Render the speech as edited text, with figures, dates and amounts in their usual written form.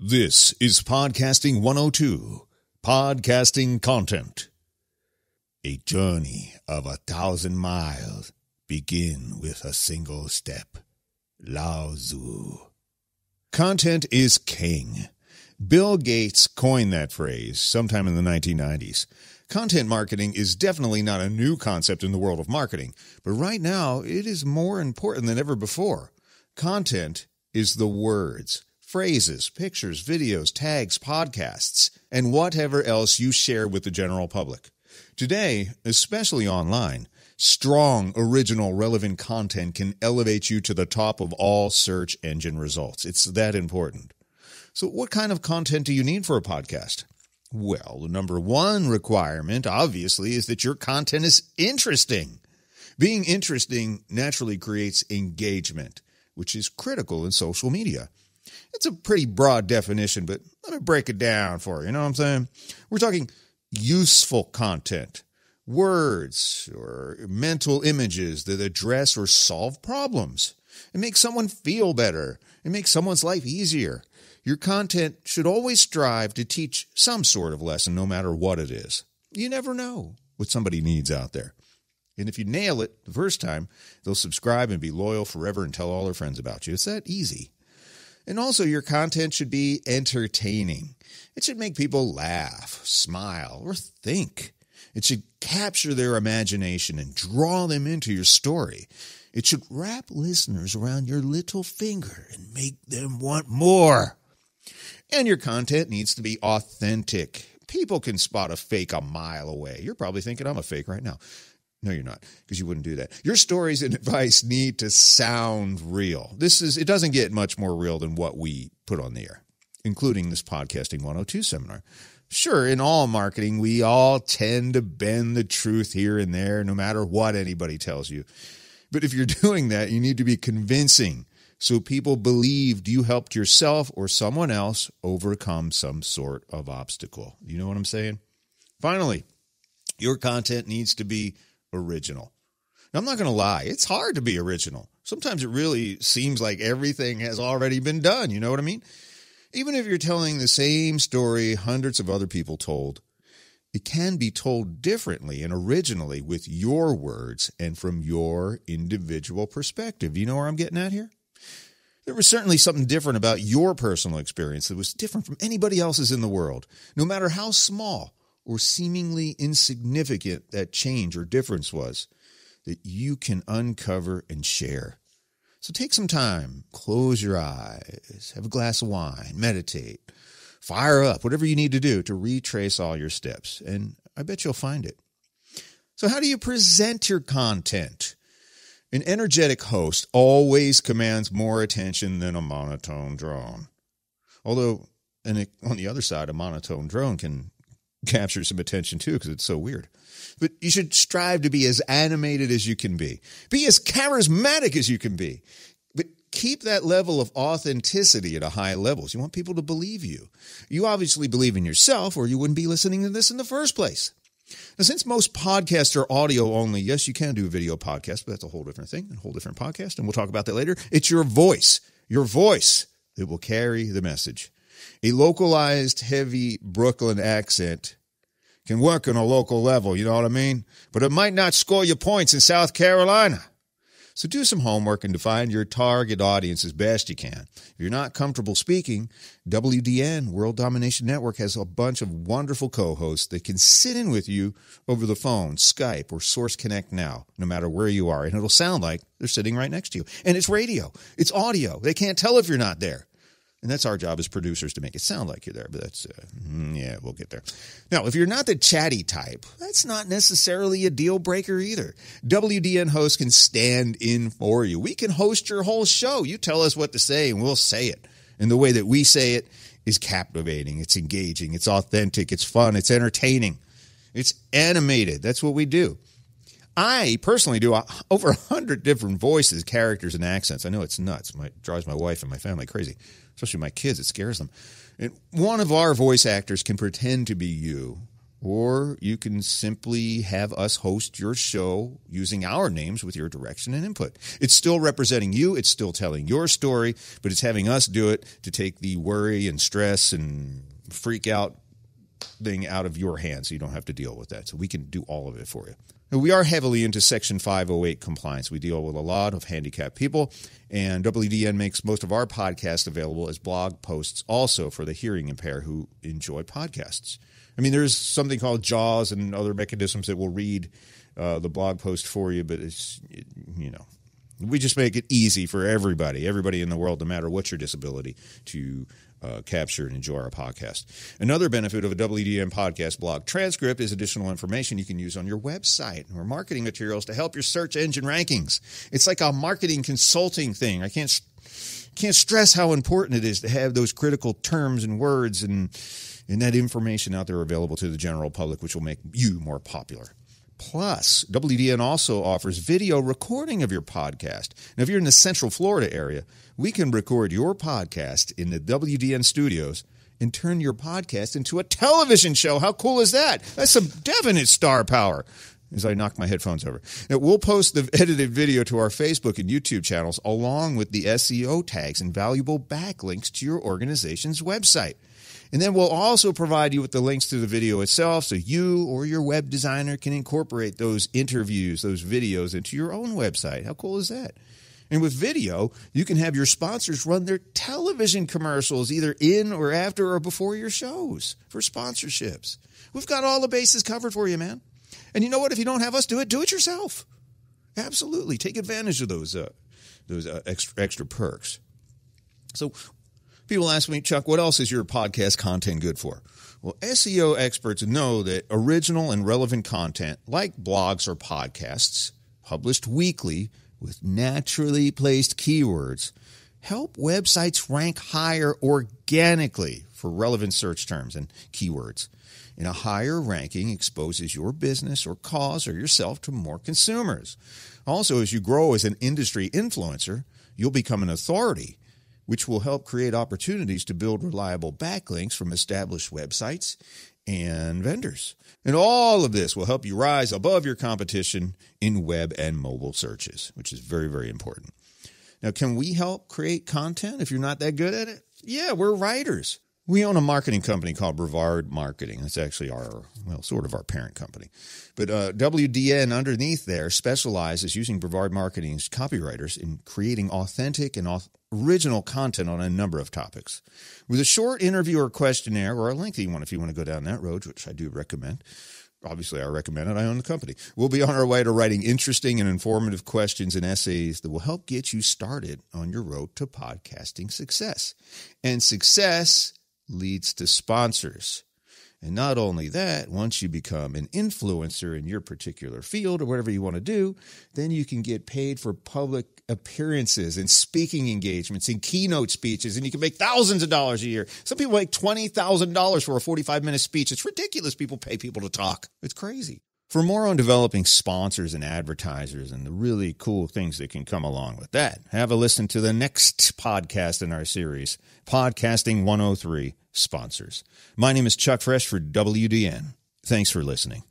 This is Podcasting 102, Podcasting Content. A journey of 1,000 miles begin with a single step. Lao Tzu. Content is king. Bill Gates coined that phrase sometime in the 1990s. Content marketing is definitely not a new concept in the world of marketing, but right now it is more important than ever before. Content is the words, phrases, pictures, videos, tags, podcasts, and whatever else you share with the general public. Today, especially online, strong, original, relevant content can elevate you to the top of all search engine results. It's that important. So what kind of content do you need for a podcast? Well, the number one requirement, obviously, is that your content is interesting. Being interesting naturally creates engagement, which is critical in social media. It's a pretty broad definition, but let me break it down for you. You know what I'm saying? We're talking useful content, words or mental images that address or solve problems. It makes someone feel better. It makes someone's life easier. Your content should always strive to teach some sort of lesson, no matter what it is. You never know what somebody needs out there. And if you nail it the first time, they'll subscribe and be loyal forever and tell all their friends about you. It's that easy. And also, your content should be entertaining. It should make people laugh, smile, or think. It should capture their imagination and draw them into your story. It should wrap listeners around your little finger and make them want more. And your content needs to be authentic. People can spot a fake a mile away. You're probably thinking I'm a fake right now. No, you're not, because you wouldn't do that. Your stories and advice need to sound real. It doesn't get much more real than what we put on the air, including this Podcasting 102 seminar. Sure, in all marketing, we all tend to bend the truth here and there, no matter what anybody tells you. But if you're doing that, you need to be convincing, so people believed you helped yourself or someone else overcome some sort of obstacle. You know what I'm saying? Finally, your content needs to be original. Now, I'm not going to lie. It's hard to be original. Sometimes it really seems like everything has already been done. You know what I mean? Even if you're telling the same story hundreds of other people told, it can be told differently and originally with your words and from your individual perspective. You know where I'm getting at here? There was certainly something different about your personal experience that was different from anybody else's in the world, no matter how small or seemingly insignificant that change or difference was, that you can uncover and share. So take some time, close your eyes, have a glass of wine, meditate, fire up, whatever you need to do to retrace all your steps, and I bet you'll find it. So how do you present your content? An energetic host always commands more attention than a monotone drone. Although, on the other side, a monotone drone can capture some attention too, because it's so weird. But you should strive to be as animated as you can be. Be as charismatic as you can be. But keep that level of authenticity at a high level. You want people to believe you. You obviously believe in yourself, or you wouldn't be listening to this in the first place. Now, since most podcasts are audio only, yes, you can do a video podcast, but that's a whole different thing, a whole different podcast, and we'll talk about that later. It's your voice that will carry the message. A localized, heavy Brooklyn accent can work on a local level, you know what I mean? But it might not score you points in South Carolina. So do some homework and define your target audience as best you can. If you're not comfortable speaking, WDN, World Domination Network, has a bunch of wonderful co-hosts that can sit in with you over the phone, Skype, or Source Connect Now, no matter where you are. And it'll sound like they're sitting right next to you. And it's radio. It's audio. They can't tell if you're not there. And that's our job as producers, to make it sound like you're there. But that's, we'll get there. Now, if you're not the chatty type, that's not necessarily a deal breaker either. WDN hosts can stand in for you. We can host your whole show. You tell us what to say and we'll say it. And the way that we say it is captivating. It's engaging. It's authentic. It's fun. It's entertaining. It's animated. That's what we do. I personally do over 100 different voices, characters, and accents. I know it's nuts. It drives my wife and my family crazy, especially my kids. It scares them. And one of our voice actors can pretend to be you, or you can simply have us host your show using our names with your direction and input. It's still representing you. It's still telling your story, but it's having us do it to take the worry and stress and freak out thing out of your hands so you don't have to deal with that. So we can do all of it for you. Now, we are heavily into Section 508 compliance. We deal with a lot of handicapped people, and WDN makes most of our podcasts available as blog posts also for the hearing impaired who enjoy podcasts. I mean, there's something called JAWS and other mechanisms that will read the blog post for you, but we just make it easy for everybody in the world, no matter what your disability, to capture and enjoy our podcast. Another benefit of a WDN podcast blog transcript is additional information you can use on your website or marketing materials to help your search engine rankings. It's like a marketing consulting thing. I can't stress how important it is to have those critical terms and words and that information out there available to the general public, which will make you more popular. Plus, WDN also offers video recording of your podcast. Now, if you're in the Central Florida area, we can record your podcast in the WDN studios and turn your podcast into a television show. How cool is that? That's some definite star power. As I knock my headphones over. Now, we'll post the edited video to our Facebook and YouTube channels along with the SEO tags and valuable backlinks to your organization's website. And then we'll also provide you with the links to the video itself so you or your web designer can incorporate those interviews, those videos into your own website. How cool is that? And with video, you can have your sponsors run their television commercials either in or after or before your shows for sponsorships. We've got all the bases covered for you, man. And you know what? If you don't have us do it yourself. Absolutely. Take advantage of those extra perks. So people ask me, Chuck, what else is your podcast content good for? Well, SEO experts know that original and relevant content, like blogs or podcasts, published weekly with naturally placed keywords, help websites rank higher organically for relevant search terms and keywords. And a higher ranking exposes your business or cause or yourself to more consumers. Also, as you grow as an industry influencer, you'll become an authority, which will help create opportunities to build reliable backlinks from established websites and vendors. And all of this will help you rise above your competition in web and mobile searches, which is very, very important. Now, can we help create content if you're not that good at it? Yeah, we're writers. We own a marketing company called Brevard Marketing. That's actually our parent company. But WDN underneath there specializes using Brevard Marketing's copywriters in creating authentic and original content on a number of topics. With a short interview or questionnaire, or a lengthy one if you want to go down that road, which I do recommend. Obviously, I recommend it. I own the company. We'll be on our way to writing interesting and informative questions and essays that will help get you started on your road to podcasting success. And success leads to sponsors. And not only that, once you become an influencer in your particular field or whatever you want to do, then you can get paid for public appearances and speaking engagements and keynote speeches, and you can make thousands of dollars a year. Some people make $20,000 for a 45-minute speech. It's ridiculous. People pay people to talk. It's crazy. For more on developing sponsors and advertisers and the really cool things that can come along with that, have a listen to the next podcast in our series, Podcasting 103 Sponsors. My name is Chuck Fresh for WDN. Thanks for listening.